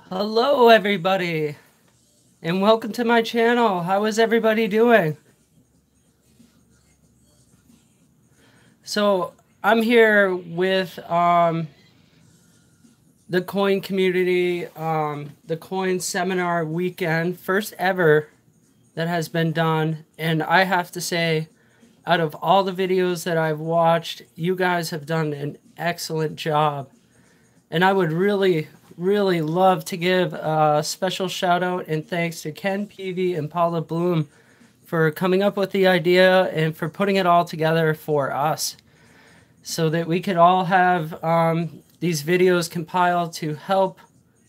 Hello everybody and welcome to my channel. How is everybody doing? So I'm here with the coin community, the coin seminar weekend, first ever that has been done, and I have to say, out of all the videos that I've watched, you guys have done an excellent job. And I would really love to give a special shout out and thanks to Ken Peavy and Paula Bloom for coming up with the idea and for putting it all together for us so that we could all have these videos compiled to help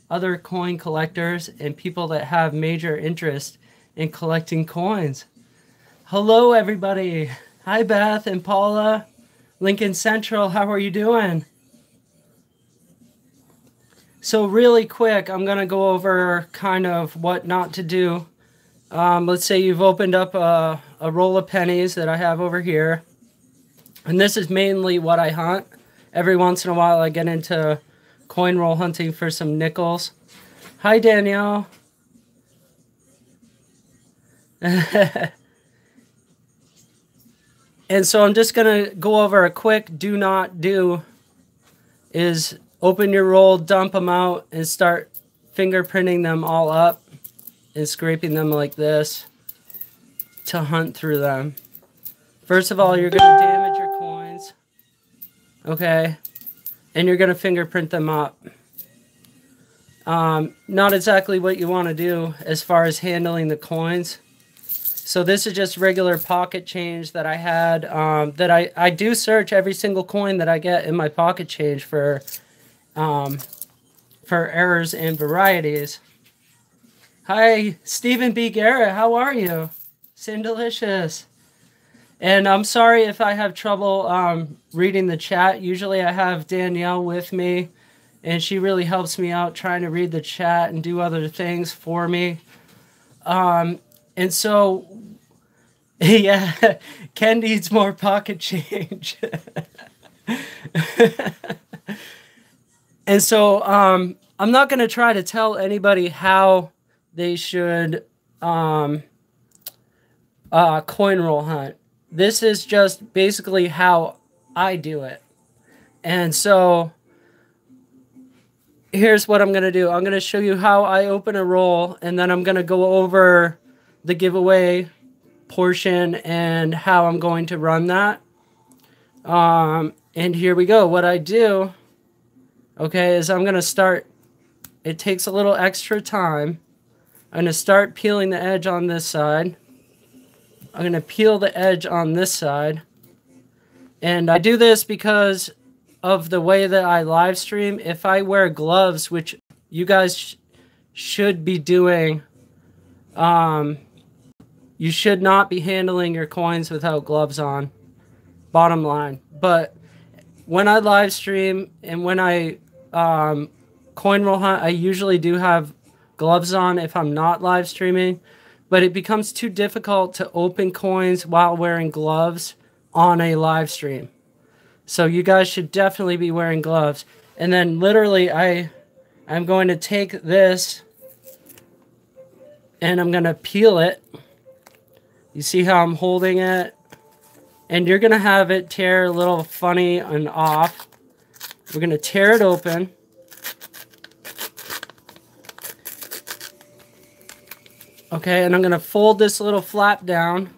other coin collectors and people that have major interest in collecting coins. Hello everybody. Hi Beth and Paula. Lincoln Central, how are you doing? So really quick, I'm going to go over kind of what not to do. Let's say you've opened up a roll of pennies that I have over here. And this is mainly what I hunt. Every once in a while I get into coin roll hunting for some nickels. Hi Danielle. And so I'm just going to go over a quick do not do is open your roll, dump them out, and start fingerprinting them all up and scraping them like this to hunt through them. First of all, you're going to damage your coins, okay? And you're going to fingerprint them up. Not exactly what you want to do as far as handling the coins. So this is just regular pocket change that I had, that I do search every single coin that I get in my pocket change for errors and varieties. Hi, Stephen B. Garrett, how are you? Sindelicious. And I'm sorry if I have trouble reading the chat. Usually I have Danielle with me, and she really helps me out trying to read the chat and do other things for me. And so, yeah, Ken needs more pocket change. And so I'm not going to try to tell anybody how they should coin roll hunt. This is just basically how I do it. And so here's what I'm going to do. I'm going to show you how I open a roll, and then I'm going to go over the giveaway portion and how I'm going to run that. And here we go. What I do, okay, is I'm going to start, it takes a little extra time. I'm going to start peeling the edge on this side. I'm going to peel the edge on this side. And I do this because of the way that I live stream. If I wear gloves, which you guys should be doing, you should not be handling your coins without gloves on, bottom line. But when I live stream and when I coin roll hunt, I usually do have gloves on if I'm not live streaming, but it becomes too difficult to open coins while wearing gloves on a live stream. So you guys should definitely be wearing gloves. And then literally I'm going to take this and I'm going to peel it. You see how I'm holding it? And you're going to have it tear a little funny and off. We're going to tear it open. Okay, and I'm going to fold this little flap down.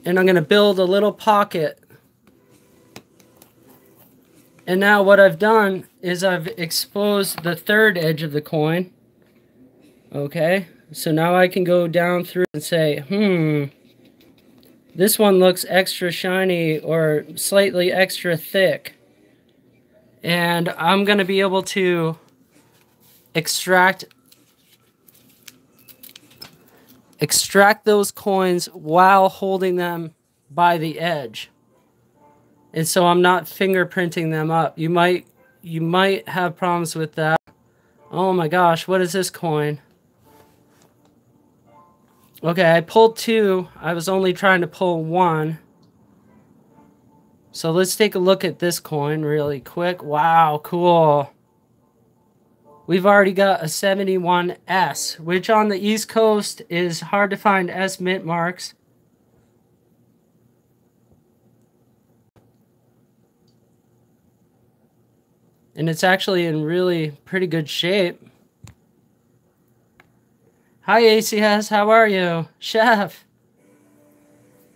And I'm going to build a little pocket. And now what I've done is I've exposed the third edge of the coin. Okay, so now I can go down through and say, this one looks extra shiny or slightly extra thick. And I'm going to be able to extract those coins while holding them by the edge. And so I'm not fingerprinting them up. You might have problems with that. Oh my gosh, what is this coin? Okay, I pulled two. I was only trying to pull one. So let's take a look at this coin really quick. Wow, cool. we've already got a 71S, which on the East Coast is hard to find S mint marks. And it's actually in really pretty good shape. Hi ACS, how are you? Chef.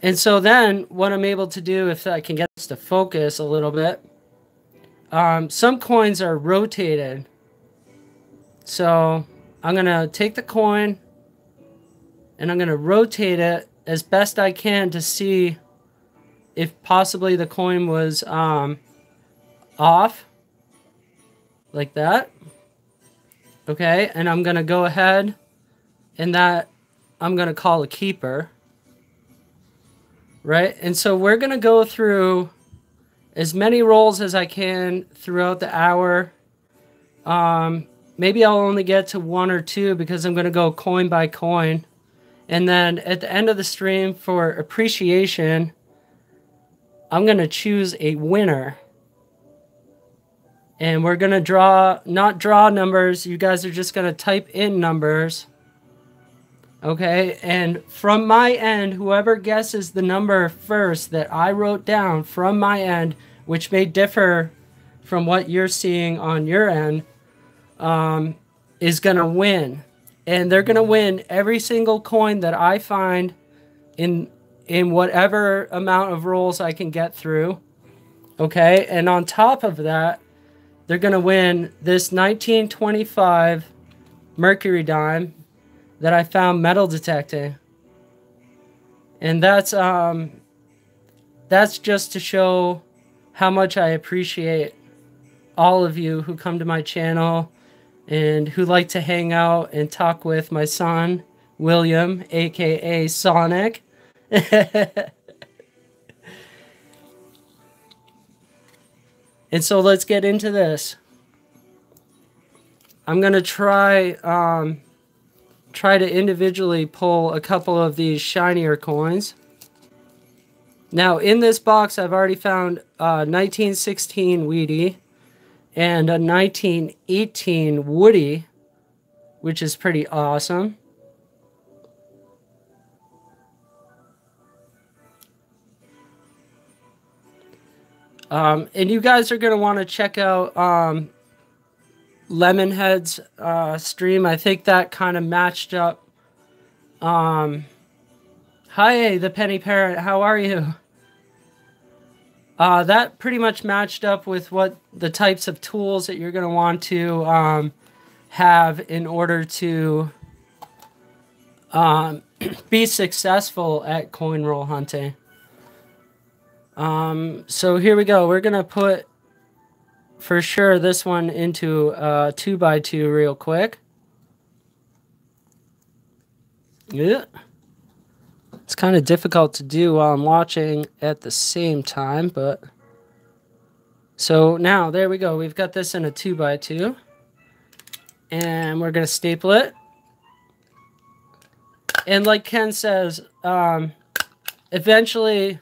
And so then what I'm able to do, if I can get this to focus a little bit, some coins are rotated. So I'm going to take the coin and I'm going to rotate it as best I can to see if possibly the coin was off. Like that. Okay, and I'm going to go ahead and that I'm going to call a keeper. Right? And so we're going to go through as many rolls as I can throughout the hour. Maybe I'll only get to 1 or 2 because I'm going to go coin by coin. And then at the end of the stream for appreciation, I'm going to choose a winner. And we're going to not draw numbers. You guys are just going to type in numbers. Okay, and from my end, whoever guesses the number first that I wrote down from my end, which may differ from what you're seeing on your end, is going to win. And they're going to win every single coin that I find in whatever amount of rolls I can get through. Okay, and on top of that, they're going to win this 1925 Mercury dime that I found metal detecting. And that's just to show how much I appreciate all of you who come to my channel and who like to hang out and talk with my son, William, aka Sonic. And so let's get into this. I'm going to try to individually pull a couple of these shinier coins. Now in this box I've already found a 1916 Wheatie and a 1918 Woody, which is pretty awesome. And you guys are going to want to check out Lemonhead's stream. I think that kind of matched up. Hi, the Penny Parrot. How are you? That pretty much matched up with what the types of tools that you're going to want to have in order to be successful at coin roll hunting. So here we go. We're going to put, for sure, this one into 2x2 real quick. Yeah. It's kind of difficult to do while I'm watching at the same time, but... So now, there we go. We've got this in a 2x2. And we're going to staple it. And like Ken says, eventually...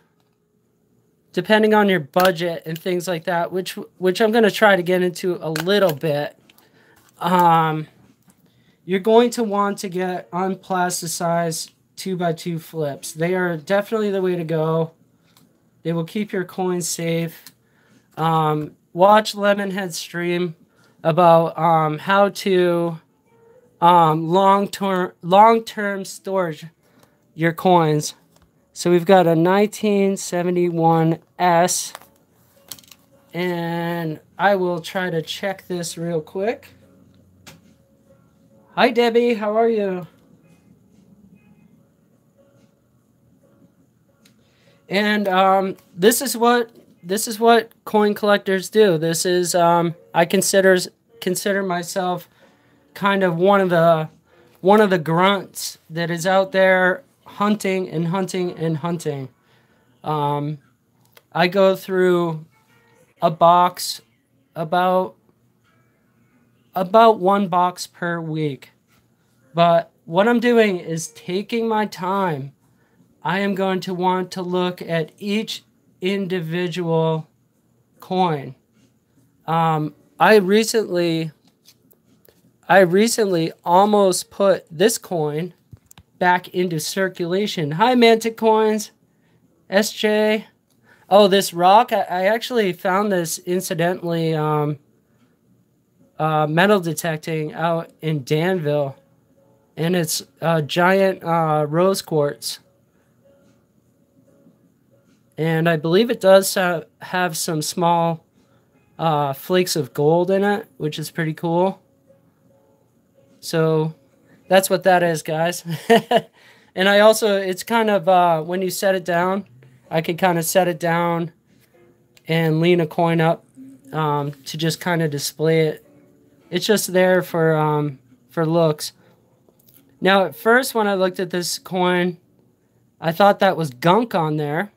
depending on your budget and things like that, which I'm going to try to get into a little bit, you're going to want to get unplasticized 2x2 flips. They are definitely the way to go. They will keep your coins safe. Watch Lemonhead stream about how to long-term storage your coins. So we've got a 1971S, and I will try to check this real quick. Hi Debbie, how are you? And this is what coin collectors do. This is I consider myself kind of one of the grunts that is out there hunting and hunting and hunting. I go through a box, about 1 box per week. But what I'm doing is taking my time. I am going to want to look at each individual coin. I recently I recently almost put this coin back into circulation. Hi, Mantic Coins. SJ. Oh, this rock, I actually found this incidentally metal detecting out in Danville. And it's a giant rose quartz. And I believe it does have some small flakes of gold in it, which is pretty cool. So that's what that is, guys. And I also, it's kind of, when you set it down, I could kind of set it down and lean a coin up to just kind of display it. It's just there for looks. Now, at first, when I looked at this coin, I thought that was gunk on there.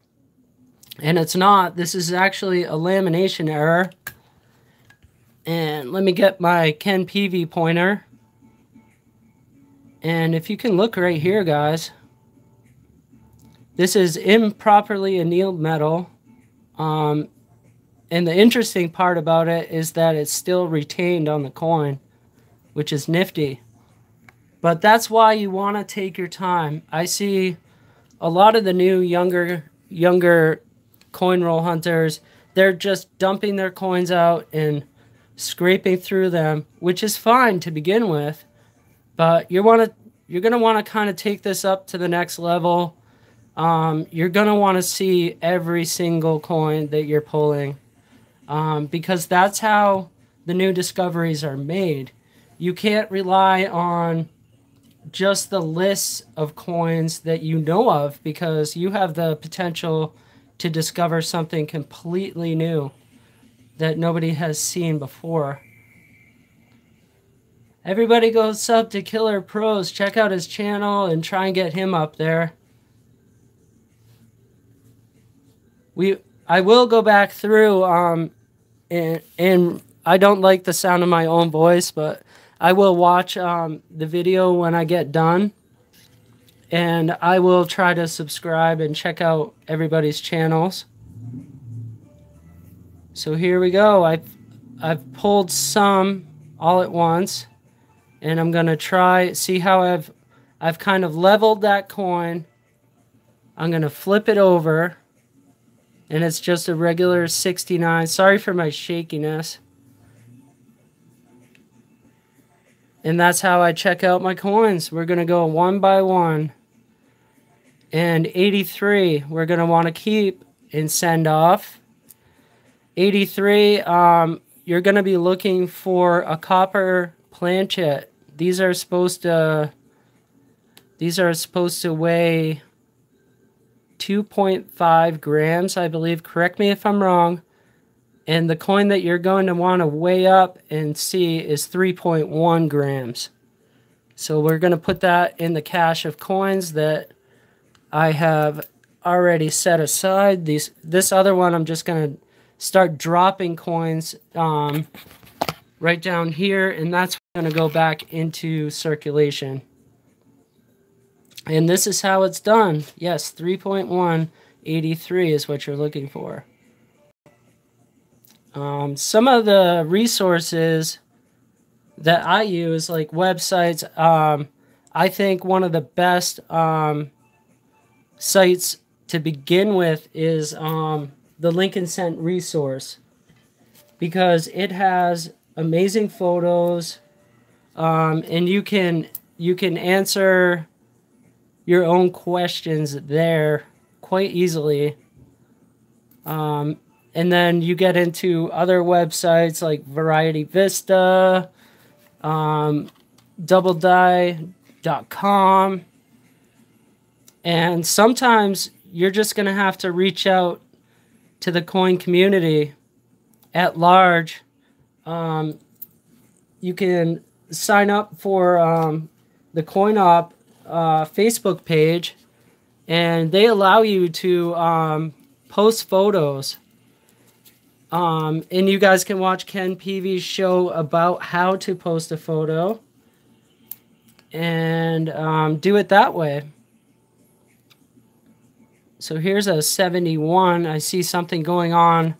And it's not. This is actually a lamination error. And let me get my Ken PV pointer. And if you can look right here, guys, this is improperly annealed metal. And the interesting part about it is that it's still retained on the coin, which is nifty. But that's why you want to take your time. I see a lot of the new younger coin roll hunters, they're just dumping their coins out and scraping through them, which is fine to begin with. But you're going to want to kind of take this up to the next level. You're going to want to see every single coin that you're pulling, because that's how the new discoveries are made. You can't rely on just the lists of coins that you know of, because you have the potential to discover something completely new that nobody has seen before. Everybody go sub to Killer Pros. Check out his channel and try and get him up there. I will go back through and I don't like the sound of my own voice, but I will watch the video when I get done, and I will try to subscribe and check out everybody's channels. So here we go. I've pulled some all at once, and I'm gonna see how I've kind of leveled that coin. I'm gonna flip it over, and it's just a regular 69. Sorry for my shakiness. And that's how I check out my coins. We're going to go one by one. And 83, we're going to want to keep and send off. 83, you're going to be looking for a copper planchet. These are supposed to weigh 2.5 grams, I believe. Correct me if I'm wrong. And the coin that you're going to want to weigh up and see is 3.1 grams. So we're going to put that in the cache of coins that I have already set aside. This other one, I'm just going to start dropping coins right down here, and that's going to go back into circulation. And this is how it's done. Yes, 3.183 is what you're looking for. Some of the resources that I use, like websites, I think one of the best sites to begin with is the Lincoln Cent resource, because it has amazing photos, and you can answer your own questions there quite easily. And then you get into other websites like Variety Vista, DoubleDie.com. And sometimes you're just going to have to reach out to the coin community at large. You can sign up for the CoinOp Facebook page, and they allow you to post photos. And you guys can watch Ken PV's show about how to post a photo and do it that way. So here's a 71. I see something going on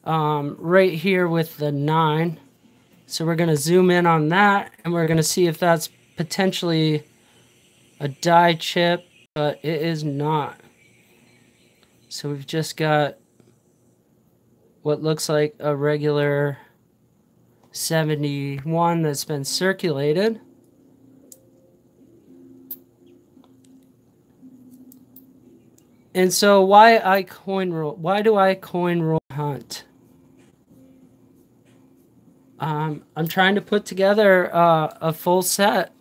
right here with the 9. So we're going to zoom in on that, and we're going to see if that's potentially a die chip, but it is not. So we've just got what looks like a regular 71 that's been circulated. And so why do I coin roll hunt? I'm trying to put together a full set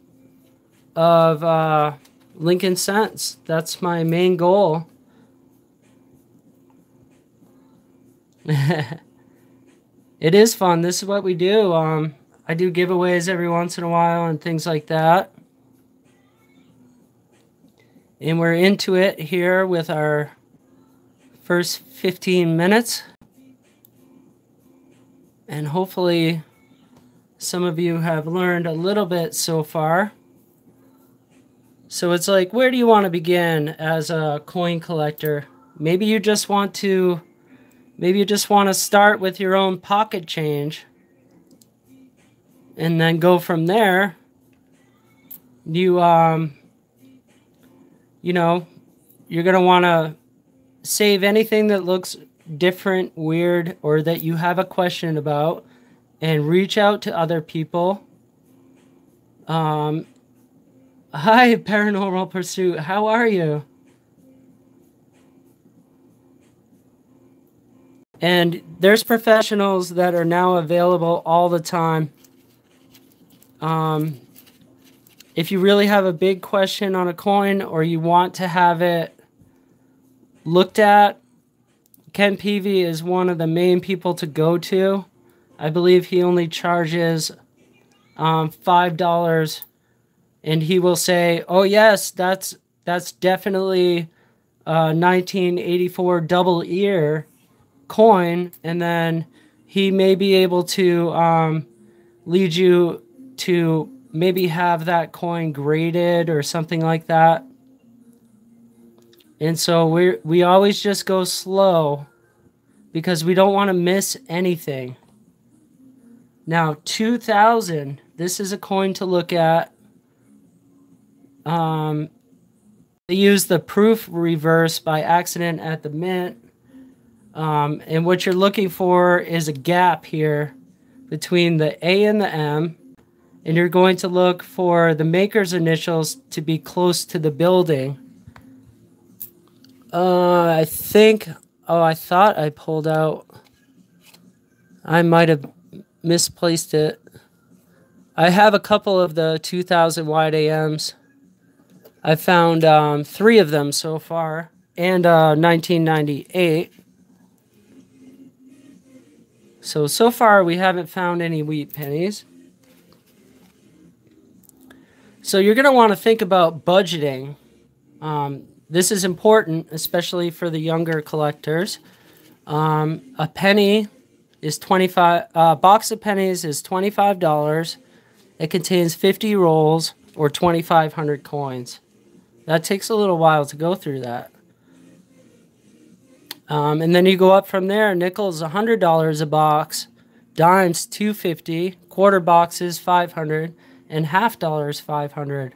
of Lincoln cents. That's my main goal. It is fun. This is what we do. I do giveaways every once in a while and things like that. And we're into it here with our first 15 minutes. And hopefully some of you have learned a little bit so far. So it's like, where do you want to begin as a coin collector? Maybe you just want to start with your own pocket change and then go from there. You know, you're going to want to save anything that looks different, weird, or that you have a question about, and reach out to other people. Hi, Paranormal Pursuit. How are you? And there's professionals that are now available all the time. If you really have a big question on a coin or you want to have it looked at, Ken Peavy is one of the main people to go to. I believe he only charges $5, and he will say, "Oh yes, that's definitely a 1984 double ear coin," and then he may be able to lead you to maybe have that coin graded or something like that. And so we always just go slow because we don't want to miss anything. Now 2000, this is a coin to look at. They used the proof reverse by accident at the mint. And what you're looking for is a gap here between the A and the M. And you're going to look for the maker's initials to be close to the building. I thought I pulled out. I might have misplaced it. I have a couple of the 2000 wide AMs. I found 3 of them so far, and 1998. So far we haven't found any wheat pennies. So you're going to want to think about budgeting. This is important, especially for the younger collectors. A penny is box of pennies is $25. It contains 50 rolls or 2,500 coins. That takes a little while to go through that. And then you go up from there. Nickels $100 a box, dimes $250, quarter boxes $500, and half dollars $500.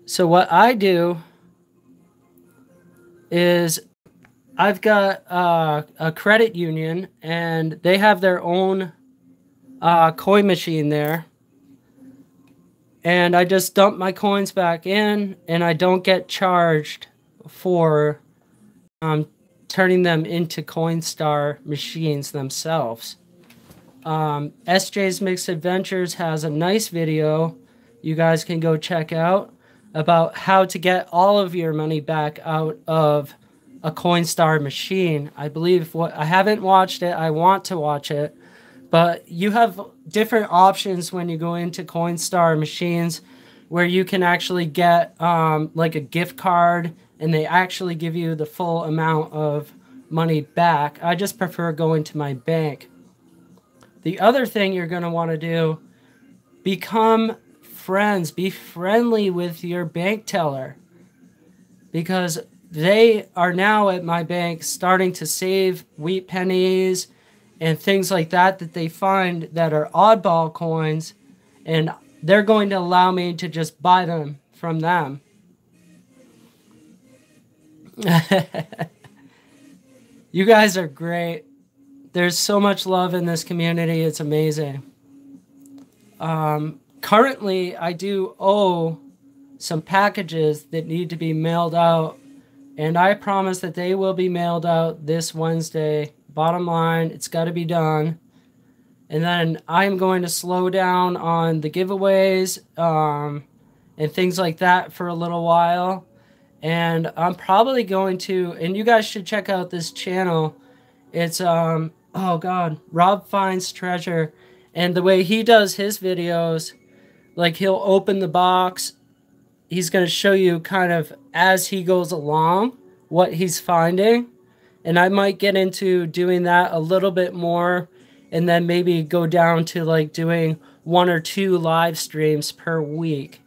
So what I do is I've got a credit union, and they have their own coin machine there. And I just dump my coins back in, and I don't get charged for turning them into Coinstar machines themselves. SJ's Mixed Adventures has a nice video you guys can go check out about how to get all of your money back out of a Coinstar machine. I haven't watched it. I want to watch it. But you have different options when you go into Coinstar machines where you can actually get like a gift card, and they actually give you the full amount of money back. I just prefer going to my bank. The other thing you're going to want to do, become friends. Be friendly with your bank teller, because they are now at my bank starting to save wheat pennies and things like that that they find that are oddball coins, and they're going to allow me to just buy them from them. You guys are great. There's so much love in this community. It's amazing. Currently, I do owe some packages that need to be mailed out, and I promise that they will be mailed out this Wednesday. Bottom line, it's got to be done. And then I'm going to slow down on the giveaways and things like that for a little while. And I'm probably going to, and you guys should check out this channel. It's, oh God, Rob Finds Treasure. And the way he does his videos, like he'll open the box. He's going to show you kind of as he goes along what he's finding. And I might get into doing that a little bit more, and then maybe go down to like doing 1 or 2 live streams per week,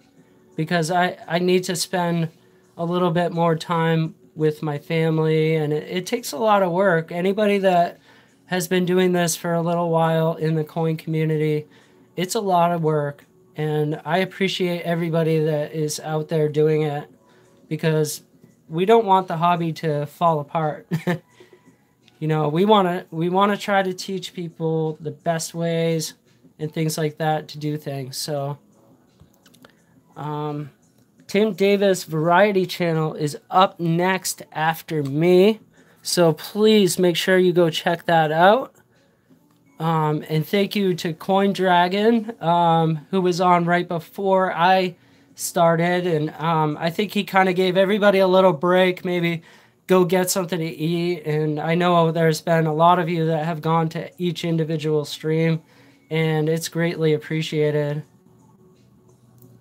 because I need to spend a little bit more time with my family, and it takes a lot of work. Anybody that has been doing this for a little while in the coin community, it's a lot of work, and I appreciate everybody that is out there doing it, because we don't want the hobby to fall apart. You know, we want to try to teach people the best ways and things like that to do things. So Tim Davis Variety Channel is up next after me, so please make sure you go check that out. And thank you to Coin Dragon, who was on right before I started, and I think he kind of gave everybody a little break, maybe go get something to eat. And I know there's been a lot of you that have gone to each individual stream, and it's greatly appreciated.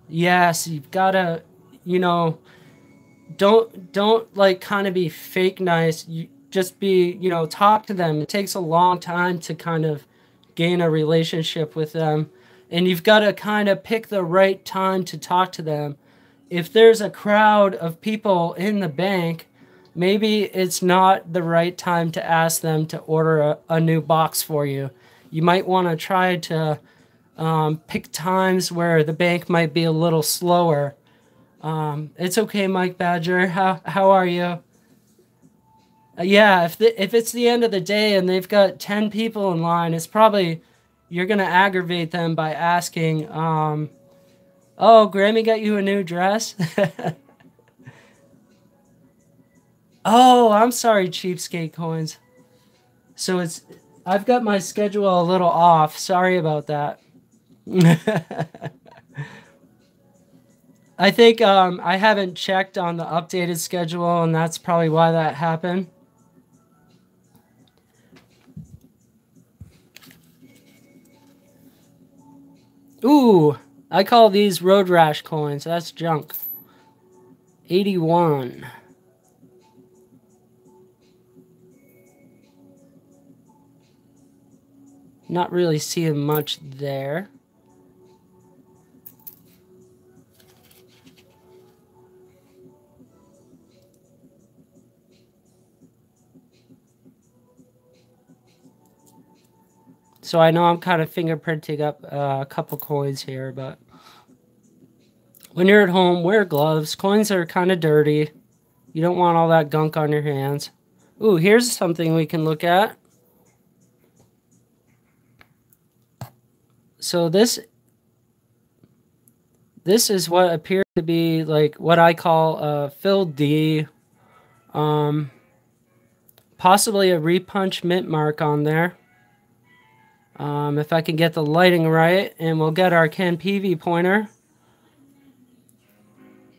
Yes, you've got to, you know, don't like kind of be fake nice. You just be, you know, talk to them. It takes a long time to kind of gain a relationship with them, and you've got to kind of pick the right time to talk to them. If there's a crowd of people in the bank, maybe it's not the right time to ask them to order a new box for you. You might want to try to pick times where the bank might be a little slower. It's okay, Mike Badger. How are you? Yeah, if it's the end of the day and they've got 10 people in line, it's probably, you're going to aggravate them by asking, oh, Grammy got you a new dress? Oh, I'm sorry, Cheapskate Coins. So I've got my schedule a little off. Sorry about that. I think I haven't checked on the updated schedule, and that's probably why that happened. Ooh, I call these road rash coins. That's junk. 81. Not really seeing much there. So I know I'm kind of fingerprinting up a couple coins here, but when you're at home, wear gloves. Coins are kind of dirty. You don't want all that gunk on your hands. Ooh, here's something we can look at. So this is what appears to be like what I call a Phil D. Possibly a repunch mint mark on there. If I can get the lighting right, and we'll get our Ken Peavy pointer.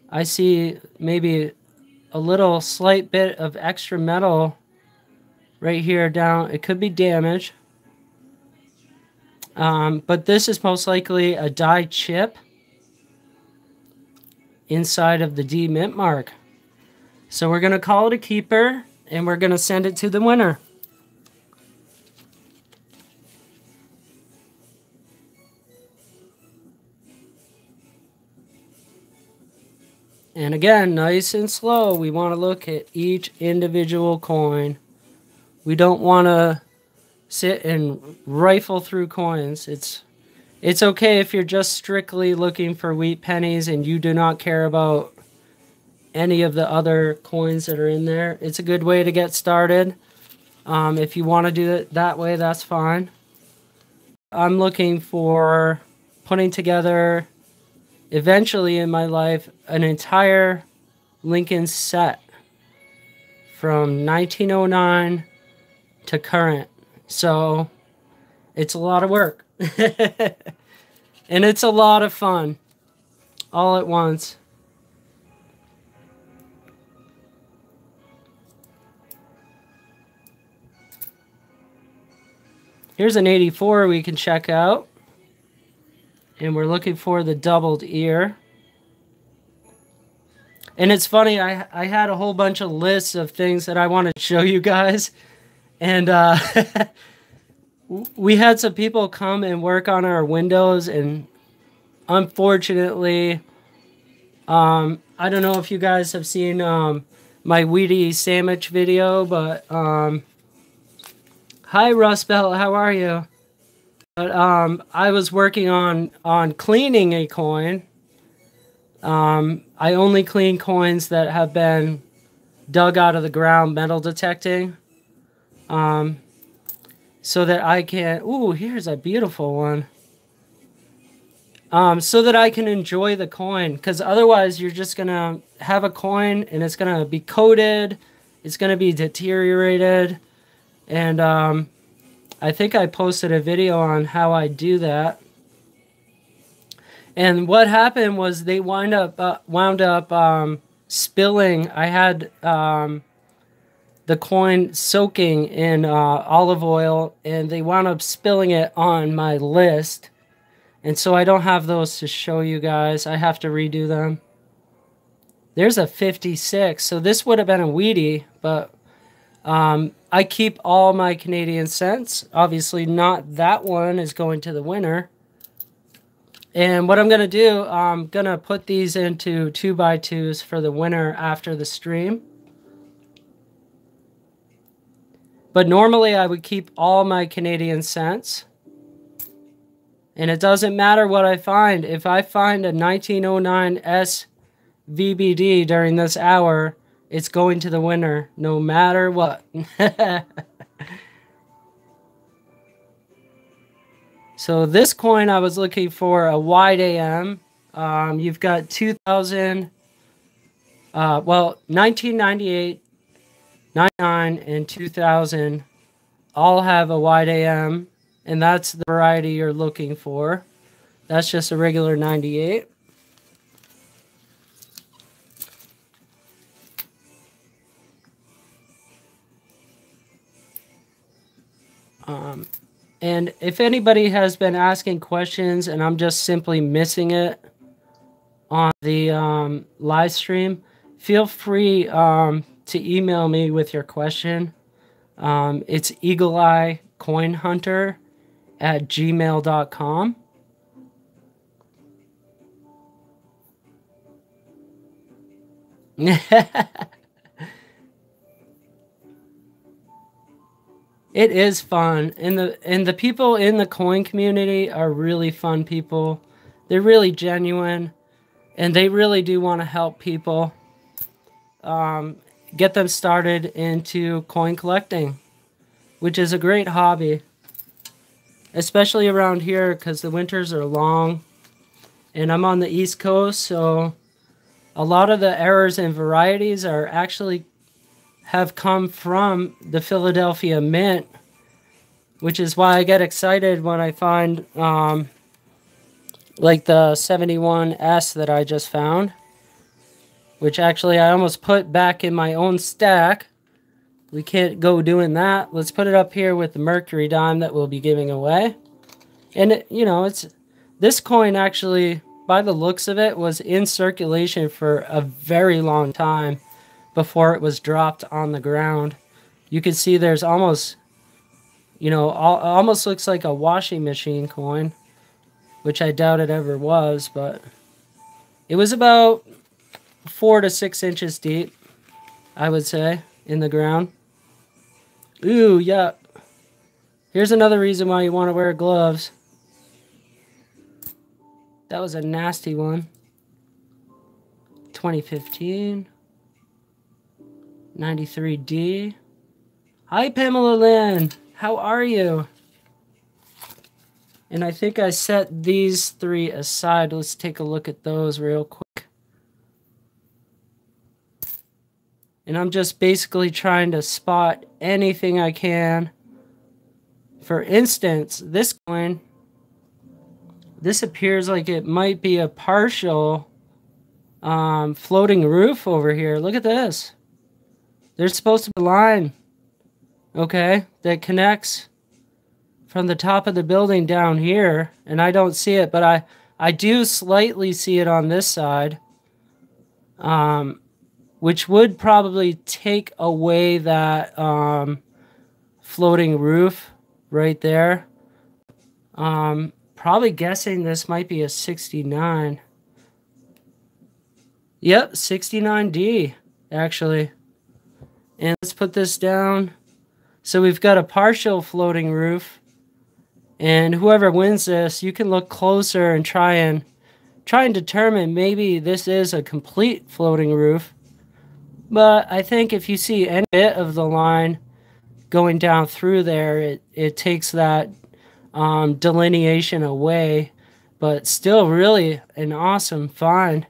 I see maybe a little slight bit of extra metal right here down. It could be damage. But this is most likely a die chip inside of the D mint mark. So we're going to call it a keeper, and we're going to send it to the winner. And again, nice and slow. We want to look at each individual coin. We don't want to sit and rifle through coins. It's okay if you're just strictly looking for wheat pennies and you do not care about any of the other coins that are in there. It's a good way to get started. If you want to do it that way, that's fine. I'm looking for putting together, eventually in my life, an entire Lincoln set from 1909 to current. So it's a lot of work. And it's a lot of fun all at once. Here's an 84 we can check out. And we're looking for the doubled ear. And it's funny, I had a whole bunch of lists of things that I wanted to show you guys. And we had some people come and work on our windows. And unfortunately, I don't know if you guys have seen my Wheatie sandwich video. But hi, Rust Belt, how are you? But I was working on cleaning a coin. I only clean coins that have been dug out of the ground, metal detecting. So that I can... Ooh, here's a beautiful one. So that I can enjoy the coin. Because otherwise you're just going to have a coin and it's going to be coated. It's going to be deteriorated. And I think I posted a video on how I do that. And what happened was they wound up spilling. I had the coin soaking in olive oil, and they wound up spilling it on my list. And so I don't have those to show you guys. I have to redo them. There's a 56. So this would have been a Wheatie, but I keep all my Canadian cents. Obviously not that one is going to the winner. And what I'm going to do, I'm going to put these into 2x2s for the winner after the stream. But normally I would keep all my Canadian cents. And it doesn't matter what I find. If I find a 1909 SVBD during this hour, it's going to the winner, no matter what. So this coin, I was looking for a wide AM. You've got 2000, 1998, 99, and 2000 all have a wide AM, and that's the variety you're looking for. That's just a regular 98. And if anybody has been asking questions and I'm just simply missing it on the live stream, feel free to email me with your question. It's eagleeyecoinhunter@gmail.com. It is fun, and the people in the coin community are really fun people. They're really genuine, and they really do want to help people get them started into coin collecting, which is a great hobby, especially around here because the winters are long, and I'm on the East Coast, so a lot of the errors and varieties are actually have come from the Philadelphia Mint, which is why I get excited when I find like the 71S that I just found, which actually I almost put back in my own stack. We can't go doing that. Let's put it up here with the Mercury dime that we'll be giving away. And it, you know, it's this coin actually, by the looks of it, was in circulation for a very long time before it was dropped on the ground. You can see there's almost, you know, almost looks like a washing machine coin, which I doubt it ever was, but it was about 4 to 6 inches deep, I would say, in the ground. Ooh, yeah. Here's another reason why you want to wear gloves. That was a nasty one. 2015. 93D. Hi, Pamela Lynn. How are you? And I think I set these three aside. Let's take a look at those real quick. And I'm just basically trying to spot anything I can. For instance, this coin, this appears like it might be a partial floating roof over here. Look at this. There's supposed to be a line, okay, that connects from the top of the building down here, and I don't see it, but I do slightly see it on this side, which would probably take away that floating roof right there. Probably guessing this might be a 69. Yep, 69D, actually. And let's put this down. So we've got a partial floating roof. And whoever wins this, you can look closer and try and determine maybe this is a complete floating roof. But I think if you see any bit of the line going down through there, it takes that delineation away. But still really an awesome find.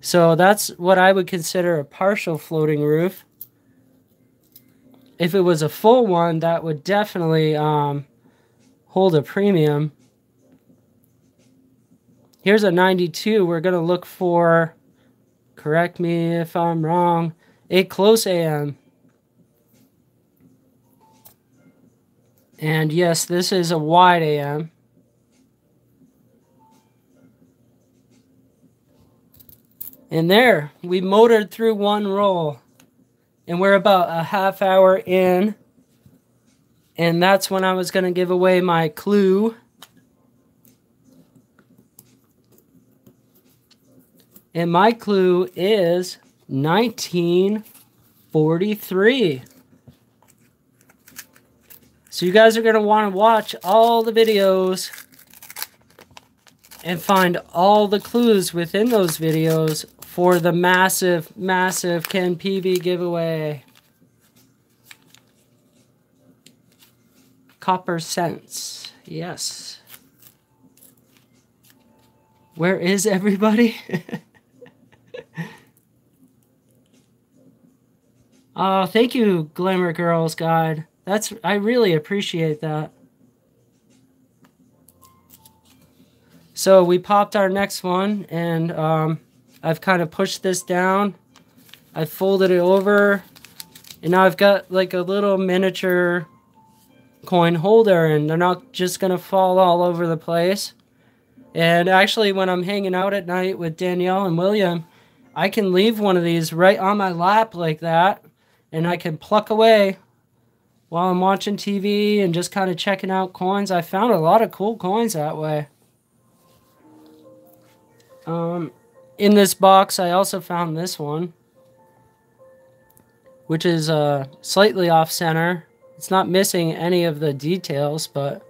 So that's what I would consider a partial floating roof. If it was a full one, that would definitely hold a premium. Here's a 92. We're going to look for, correct me if I'm wrong, a close AM. And yes, this is a wide AM. And there, we motored through one roll. And we're about a half hour in. And that's when I was going to give away my clue. And my clue is 1943. So you guys are going to want to watch all the videos and find all the clues within those videos for the massive, massive Ken PV giveaway. Copper cents. Yes. Where is everybody? Oh, thank you, Glamour Girls Guide. I really appreciate that. So we popped our next one, and I've kind of pushed this down. I folded it over, and now I've got like a little miniature coin holder, and they're not just gonna fall all over the place. And actually, when I'm hanging out at night with Danielle and William, I can leave one of these right on my lap like that, and I can pluck away while I'm watching TV and just kind of checking out coins. I found a lot of cool coins that way. In this box, I also found this one, which is slightly off center. It's not missing any of the details, but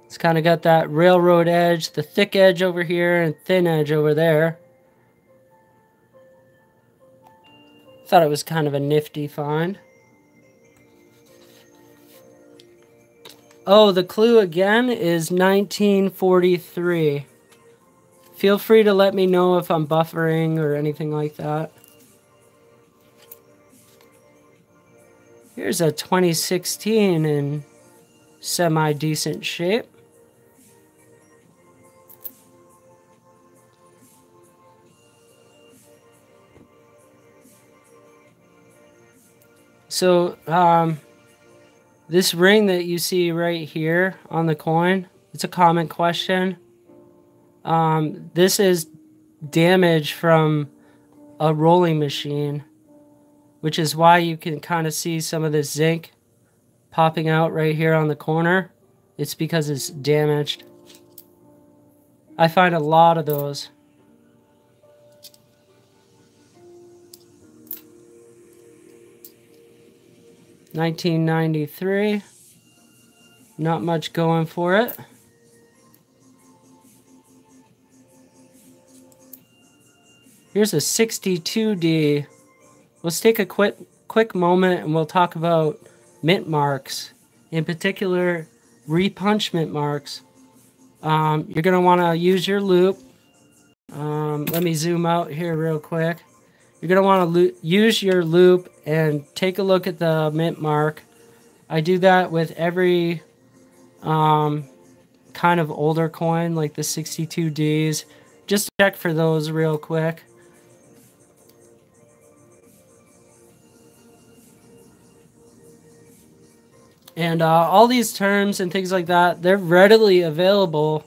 it's kind of got that railroad edge, the thick edge over here and thin edge over there. Thought it was kind of a nifty find. Oh, the clue again is 1943. Feel free to let me know if I'm buffering or anything like that. Here's a 2016 in semi-decent shape. So, this ring that you see right here on the coin, it's a common question. This is damage from a rolling machine, which is why you can kind of see some of this zinc popping out right here on the corner. It's because it's damaged. I find a lot of those. $19.93. Not much going for it. Here's a 62D. Let's take a quick moment and we'll talk about mint marks. In particular, repunchment marks. You're going to want to use your loop. Let me zoom out here real quick. You're going to want to use your loop and take a look at the mint mark. I do that with every kind of older coin, like the 62Ds. Just check for those real quick. And all these terms and things like that, they're readily available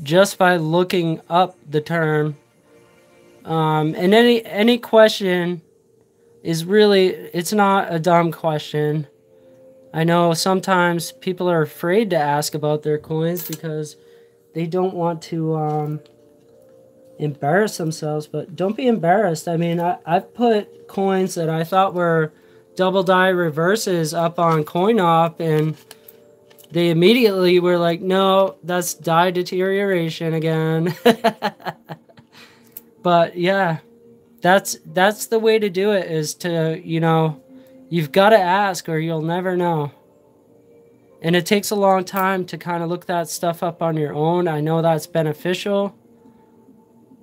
just by looking up the term. And any question is really, it's not a dumb question. I know sometimes people are afraid to ask about their coins because they don't want to embarrass themselves, but don't be embarrassed. I mean, I've put coins that I thought were double die reverses up on CoinOp, and they immediately were like, no, that's die deterioration again. But yeah, that's the way to do it, is to, you know, you've got to ask or you'll never know. And it takes a long time to kind of look that stuff up on your own. I know that's beneficial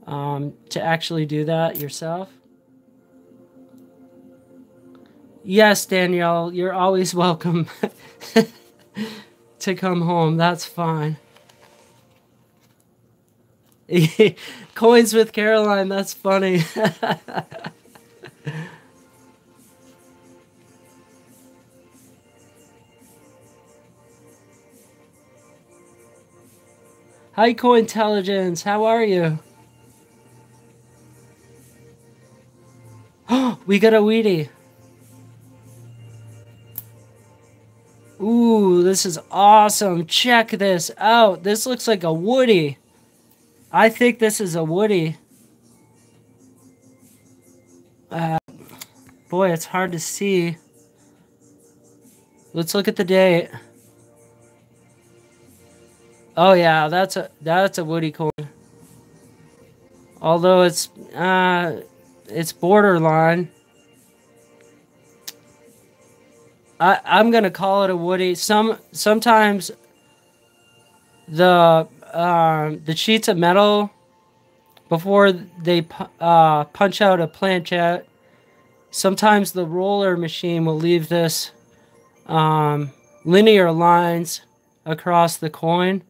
to actually do that yourself. Yes, Danielle, you're always welcome to come home. That's fine. Coins with Caroline, that's funny. Hi, Cointelligence. How are you? Oh, we got a Wheatie. Ooh, this is awesome. Check this out. This looks like a Woody. I think this is a Woody. Boy, it's hard to see. Let's look at the date. Oh yeah, that's a Woody coin. Although it's borderline. I'm gonna call it a Woody. Sometimes the sheets of metal, before they punch out a planchette, sometimes the roller machine will leave this linear lines across the coin.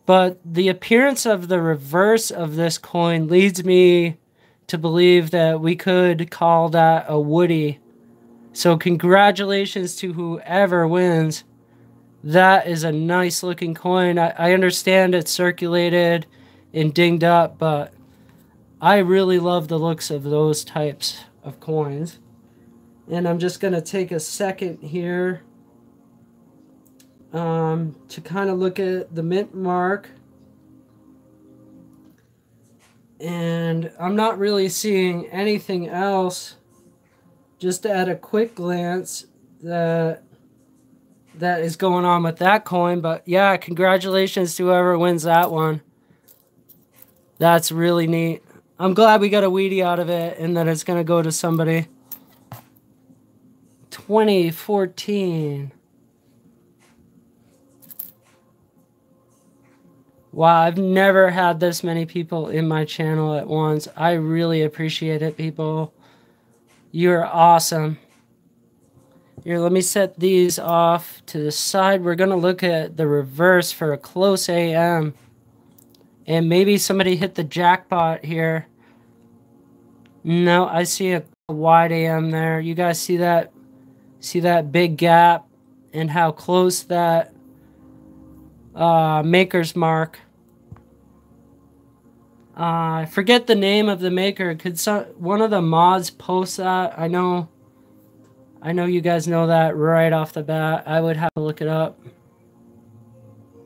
But the appearance of the reverse of this coin leads me to believe that we could call that a Woody. So congratulations to whoever wins. That is a nice looking coin. I understand it's circulated and dinged up, but I really love the looks of those types of coins. And I'm just going to take a second here to kind of look at the mint mark. And I'm not really seeing anything else, just at a quick glance, that is going on with that coin. But yeah, congratulations to whoever wins that one. That's really neat. I'm glad we got a Wheatie out of it and that it's going to go to somebody. 2014. Wow, I've never had this many people in my channel at once. I really appreciate it, people. You're awesome. Here, let me set these off to the side. We're going to look at the reverse for a close AM. And maybe somebody hit the jackpot here. No, I see a wide AM there. You guys see that? See that big gap and how close that maker's mark. I forget the name of the maker. Could one of the mods post that? I know you guys know that right off the bat. I would have to look it up.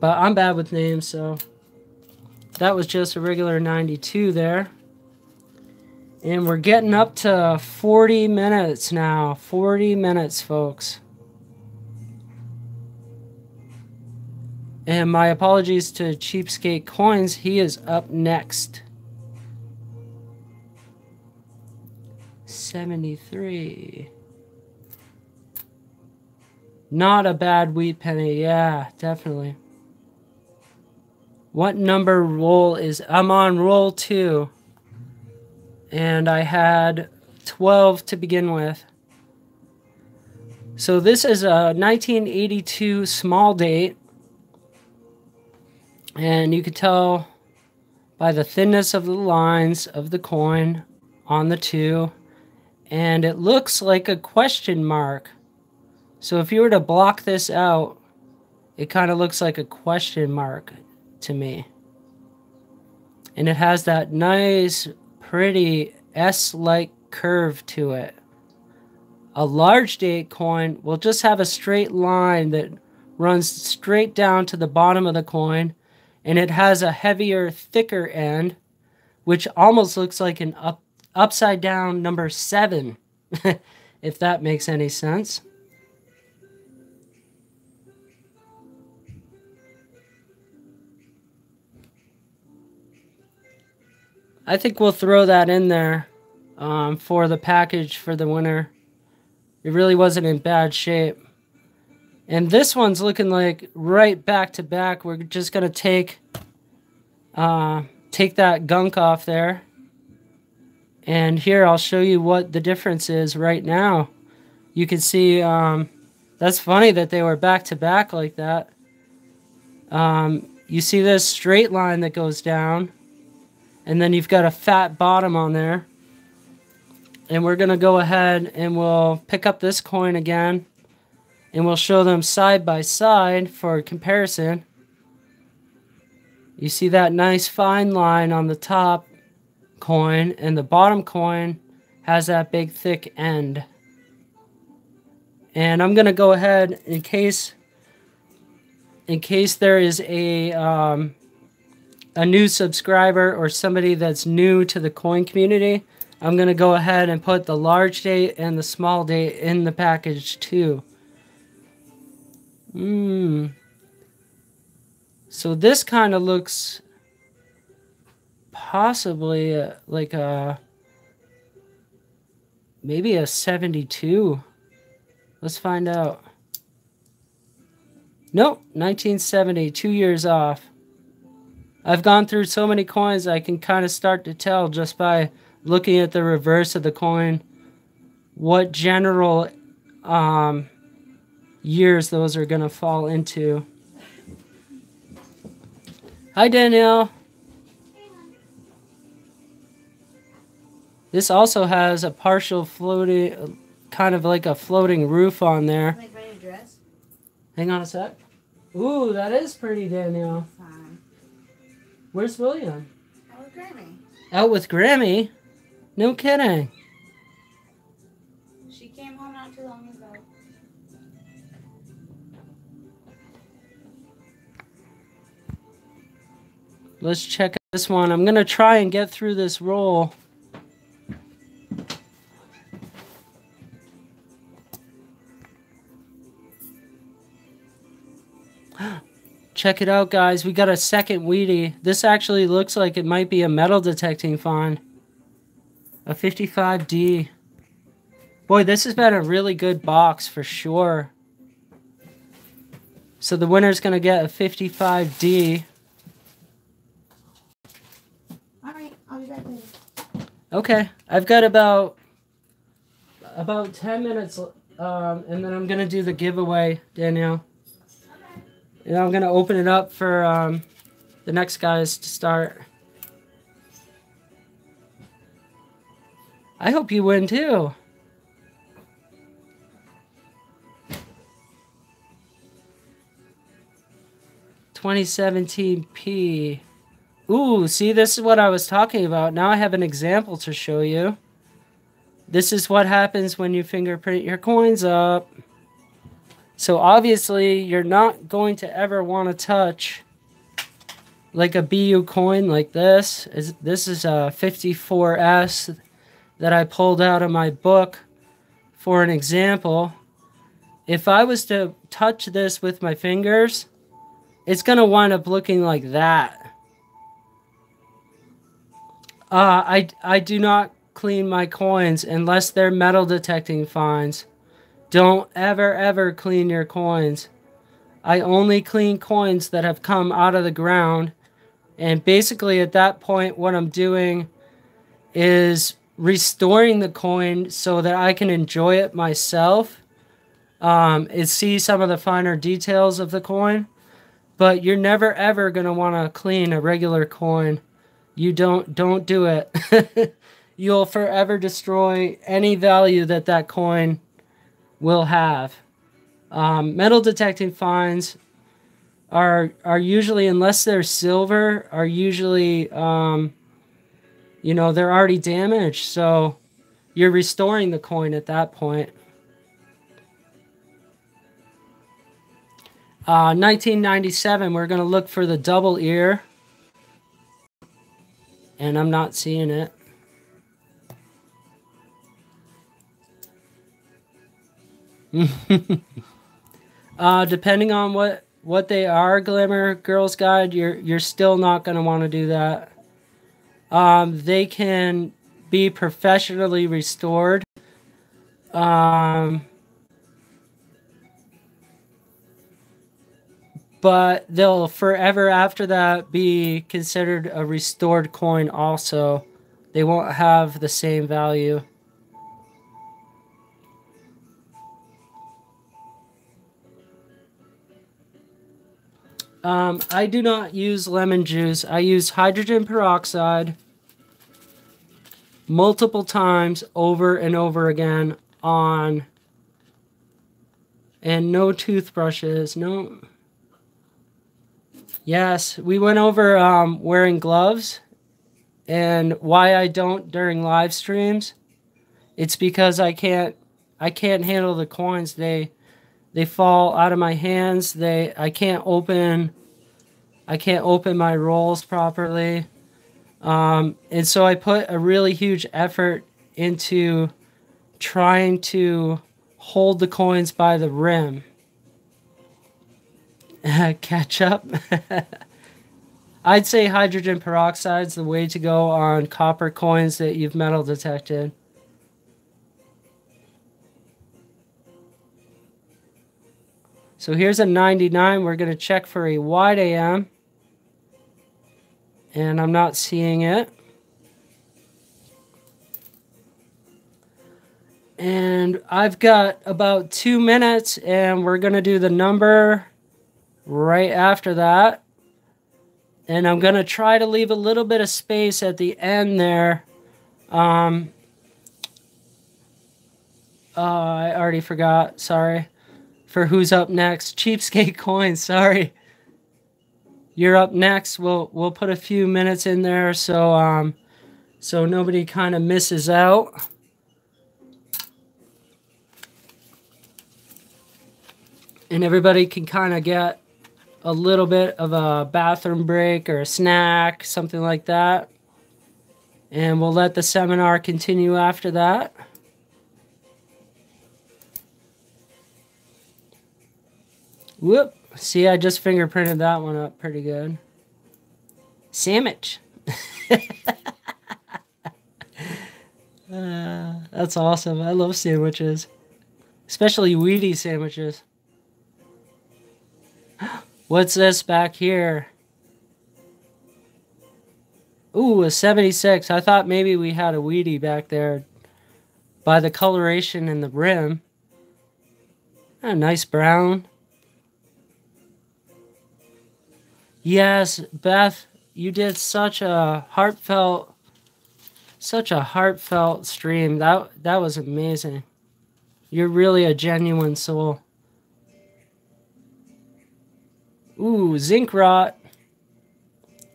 But I'm bad with names, so that was just a regular 92 there. And we're getting up to 40 minutes now. 40 minutes, folks. And my apologies to Cheapskate Coins. He is up next. 73. Not a bad wheat penny. Yeah, definitely. What number roll is... I'm on roll 2. And I had 12 to begin with. So this is a 1982 small date. And you can tell by the thinness of the lines of the coin on the 2. And it looks like a question mark. So if you were to block this out, it kind of looks like a question mark to me. And it has that nice, pretty S-like curve to it. A large date coin will just have a straight line that runs straight down to the bottom of the coin. And it has a heavier, thicker end, which almost looks like an upside down number 7, if that makes any sense. I think we'll throw that in there for the package for the winner. It really wasn't in bad shape. And this one's looking like right back to back. We're just going to take that gunk off there. And here I'll show you what the difference is right now. You can see that's funny that they were back to back like that. You see this straight line that goes down. And then you've got a fat bottom on there. And we're going to go ahead and we'll pick up this coin again. And we'll show them side by side for comparison. You see that nice fine line on the top coin, and the bottom coin has that big thick end. And I'm going to go ahead, in case there is a new subscriber or somebody that's new to the coin community, I'm going to go ahead and put the large date and the small date in the package too. So this kind of looks possibly like maybe a 72. Let's find out. Nope, 1970, 2 years off. I've gone through so many coins I can kind of start to tell just by looking at the reverse of the coin what general years those are going to fall into. Hi, Danielle. This also has a partial floating, kind of like a floating roof on there. Can I find a dress? Hang on a sec. Ooh, that is pretty, Danielle. Fine. Where's William? Out with Grammy. Out with Grammy? No kidding. She came home not too long ago. Let's check this one. I'm going to try and get through this roll. Check it out, guys. We got a second Wheatie. This actually looks like it might be a metal detecting find. A 55D. Boy, this has been a really good box for sure. So the winner's going to get a 55D. Alright, I'll be back later. Okay, I've got about 10 minutes, and then I'm going to do the giveaway, Danielle. And I'm going to open it up for the next guys to start. I hope you win too. $2017P. Ooh, see, this is what I was talking about. Now I have an example to show you. This is what happens when you fingerprint your coins up. So obviously, you're not going to ever want to touch like a BU coin like this. This is a 54S that I pulled out of my book for an example. If I was to touch this with my fingers, it's going to wind up looking like that. I do not clean my coins unless they're metal detecting fines. Don't ever clean your coins. I only clean coins that have come out of the ground. And basically at that point, what I'm doing is restoring the coin so that I can enjoy it myself. And see some of the finer details of the coin. But you're never ever going to want to clean a regular coin. You don't do it. You'll forever destroy any value that that coin will have. Metal detecting fines are usually, unless they're silver, are usually, you know, they're already damaged. So you're restoring the coin at that point. 1997, we're going to look for the double ear. And I'm not seeing it. Depending on what they are, Glimmer Girls Guide, you're still not going to want to do that. They can be professionally restored. But they'll forever after that be considered a restored coin also. They won't have the same value. I do not use lemon juice. I use hydrogen peroxide multiple times over and over again on, and no toothbrushes, no. Yes, we went over wearing gloves and why I don't during live streams. It's because I can't handle the coins. They fall out of my hands. I can't open my rolls properly. And so I put a really huge effort into trying to hold the coins by the rim. Ketchup. I'd say hydrogen peroxide's the way to go on copper coins that you've metal detected. So here's a 99. We're going to check for a wide AM. And I'm not seeing it. And I've got about 2 minutes, and we're going to do the number right after that. And I'm going to try to leave a little bit of space at the end there. I already forgot. Sorry. For who's up next. Cheapskate Coins. Sorry. You're up next. We'll put a few minutes in there so so nobody kind of misses out. And everybody can kind of get a little bit of a bathroom break or a snack, something like that. And we'll let the seminar continue after that. Whoop. See, I just fingerprinted that one up pretty good. Sandwich. That's awesome. I love sandwiches. Especially Wheaties sandwiches. What's this back here? Ooh, a 76. I thought maybe we had a Wheatie back there by the coloration in the rim. A nice brown. Yes, Beth, you did such a heartfelt stream. That was amazing. You're really a genuine soul. Ooh, zinc rot.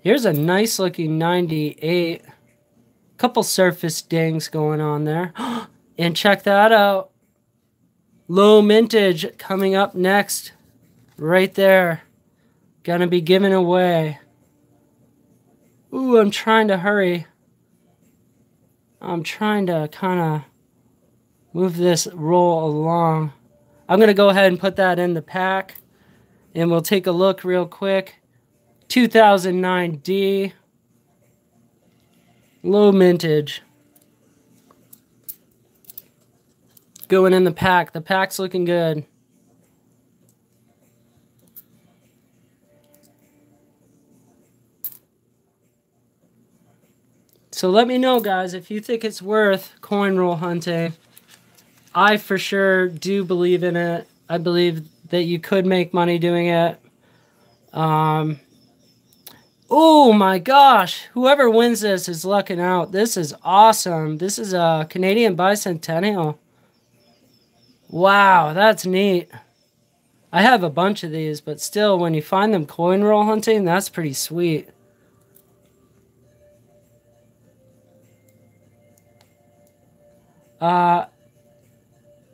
Here's a nice looking 98. Couple surface dings going on there. And check that out. Low mintage coming up next. Right there. Gonna be given away. Ooh, I'm trying to hurry. I'm trying to kind of move this roll along. I'm gonna go ahead and put that in the pack. And we'll take a look real quick. 2009 D. Low mintage. Going in the pack. The pack's looking good. So let me know, guys, if you think it's worth coin roll hunting. I for sure do believe in it. I believe that you could make money doing it. Oh my gosh. Whoever wins this is lucking out. This is awesome. This is a Canadian bicentennial. Wow, that's neat. I have a bunch of these, but still, when you find them coin roll hunting, that's pretty sweet.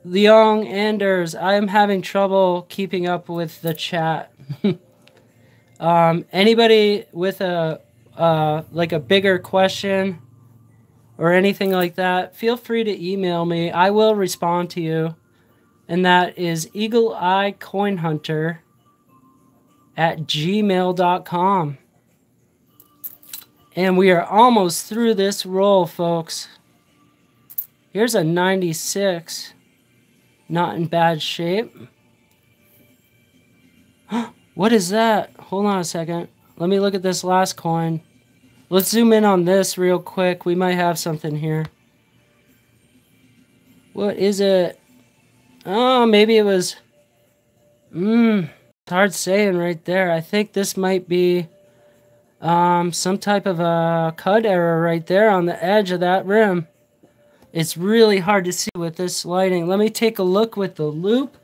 Leong Anders, I am having trouble keeping up with the chat. Anybody with a like a bigger question or anything like that, feel free to email me. I will respond to you. And that is eagleeyecoinhunter@gmail.com. And we are almost through this roll, folks. Here's a 96. Not in bad shape. What is that? Hold on a second. Let me look at this last coin. Let's zoom in on this real quick. We might have something here. What is it? Oh, maybe it was... it's hard saying right there. I think this might be some type of a cut error right there on the edge of that rim. It's really hard to see with this lighting. Let me take a look with the loop.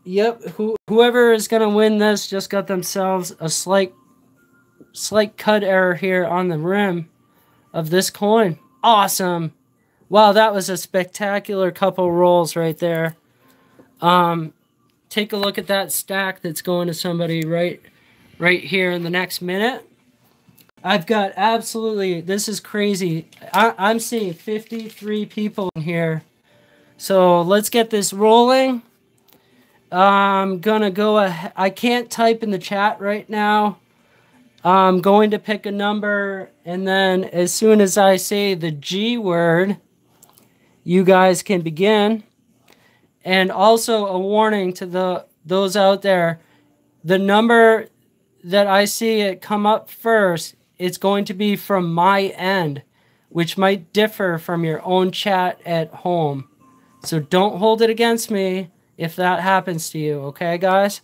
Yep, whoever is going to win this just got themselves a slight cut error here on the rim of this coin. Awesome. Wow, that was a spectacular couple rolls right there. Take a look at that stack that's going to somebody right here in the next minute. I've got absolutely, this is crazy. I'm seeing 53 people in here. So let's get this rolling. I'm gonna go ahead. I can't type in the chat right now. I'm going to pick a number, and then as soon as I say the G word, you guys can begin. And also a warning to those out there, the number that I see it come up first, it's going to be from my end, which might differ from your own chat at home. So don't hold it against me if that happens to you, okay, guys?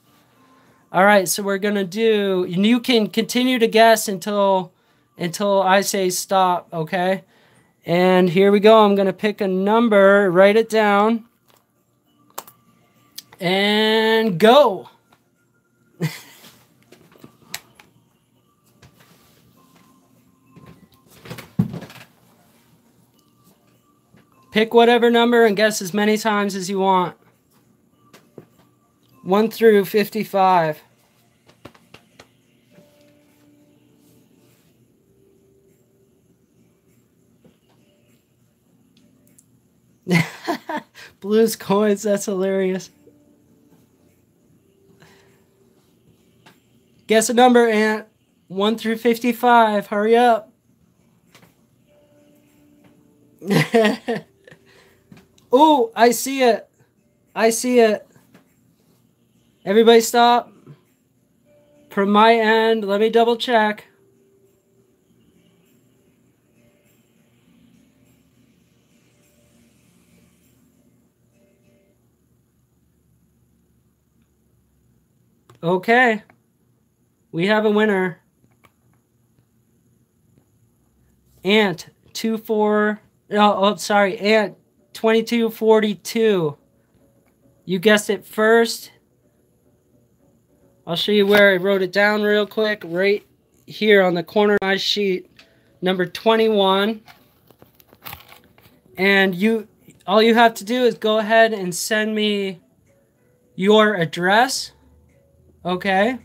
All right, so we're going to do, and you can continue to guess until I say stop, okay? And here we go. I'm going to pick a number, write it down, and go. Pick whatever number and guess as many times as you want. 1 through 55. Blues coins, that's hilarious. Guess a number, Ant. 1 through 55. Hurry up. Oh, I see it. I see it. Everybody stop. From my end, let me double check. Okay. We have a winner. Ant 24. Oh, sorry. Ant 2242. You guessed it first. I'll show you where I wrote it down real quick. Right here on the corner of my sheet. Number 21. And all you have to do is go ahead and send me your address. Okay.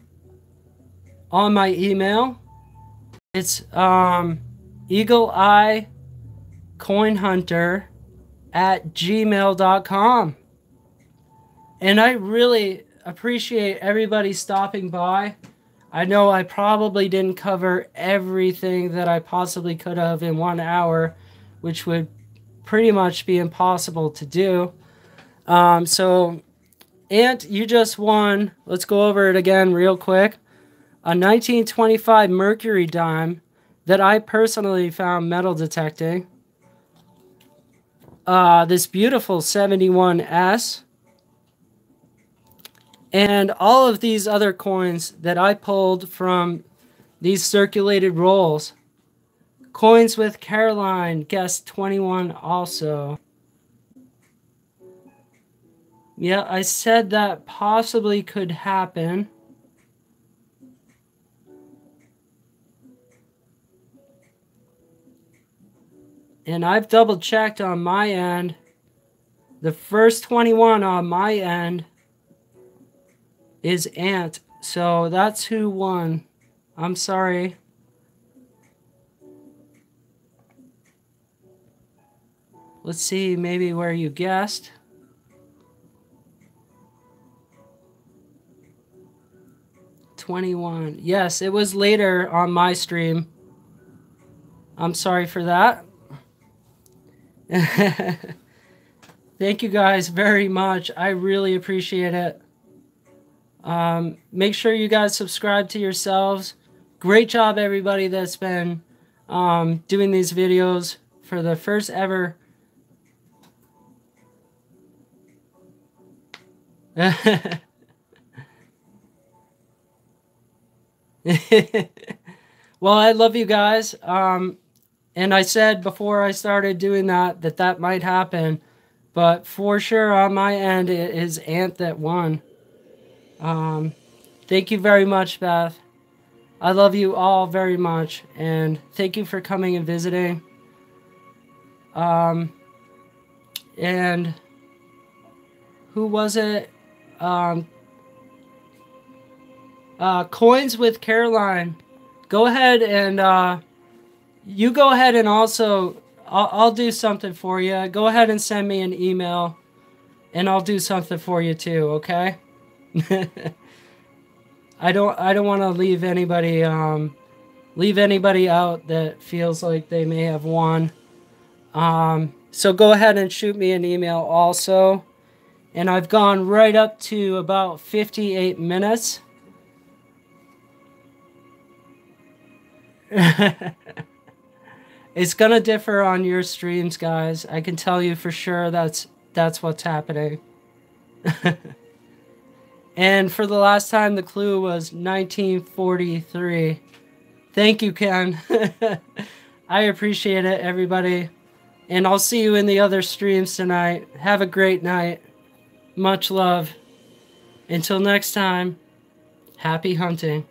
On my email. It's eagleeyecoinhunter gmail.com. And I really appreciate everybody stopping by. I know I probably didn't cover everything that I possibly could have in 1 hour, which would pretty much be impossible to do. So, Ant, you just won. Let's go over it again real quick. A 1925 Mercury dime that I personally found metal detecting. This beautiful 71S. And all of these other coins that I pulled from these circulated rolls. Coins with Caroline, guest 21 also. Yeah, I said that possibly could happen. And I've double checked on my end. The first 21 on my end is Ant. So that's who won. I'm sorry. Let's see maybe where you guessed. $21. Yes, it was later on my stream. I'm sorry for that. Thank you guys very much. I really appreciate it. Make sure you guys subscribe to yourselves. Great job, everybody that's been doing these videos for the first ever. Well, I love you guys. And I said before I started doing that might happen. But for sure on my end, it is Ant that won. Thank you very much, Beth. I love you all very much. And thank you for coming and visiting. And who was it? Coins with Caroline. Go ahead and you go ahead and also I'll do something for you. Go ahead and send me an email and I'll do something for you too, okay? I don't want to leave anybody out that feels like they may have won. So go ahead and shoot me an email also. And I've gone right up to about 58 minutes. It's gonna differ on your streams, guys. I can tell you for sure that's what's happening. And for the last time, the clue was 1943. Thank you, Ken. I appreciate it, everybody. And I'll see you in the other streams tonight. Have a great night. Much love. Until next time, happy hunting.